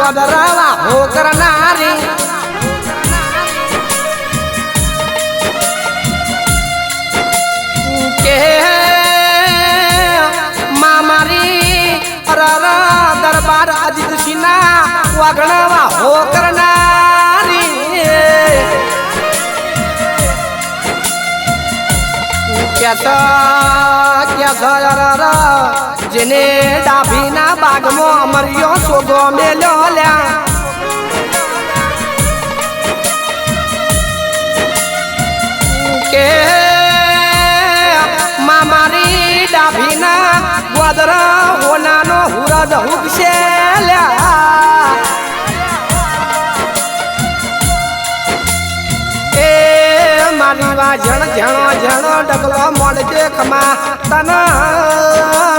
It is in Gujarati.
ગોદરવા હો કરનારી કે મારી દરબાર અજીત સિંહના વાગણવા હો કરનારી જેને ડાભીના બાગમાં અમરિયો સોગો મેલ્યો લ્યા કે મારી ડાભીના ગોદર હોનાનો હુરદ હુકશે લ્યા એ મારી વા જણ જણો જણો ડગલો મળજે ખમા તના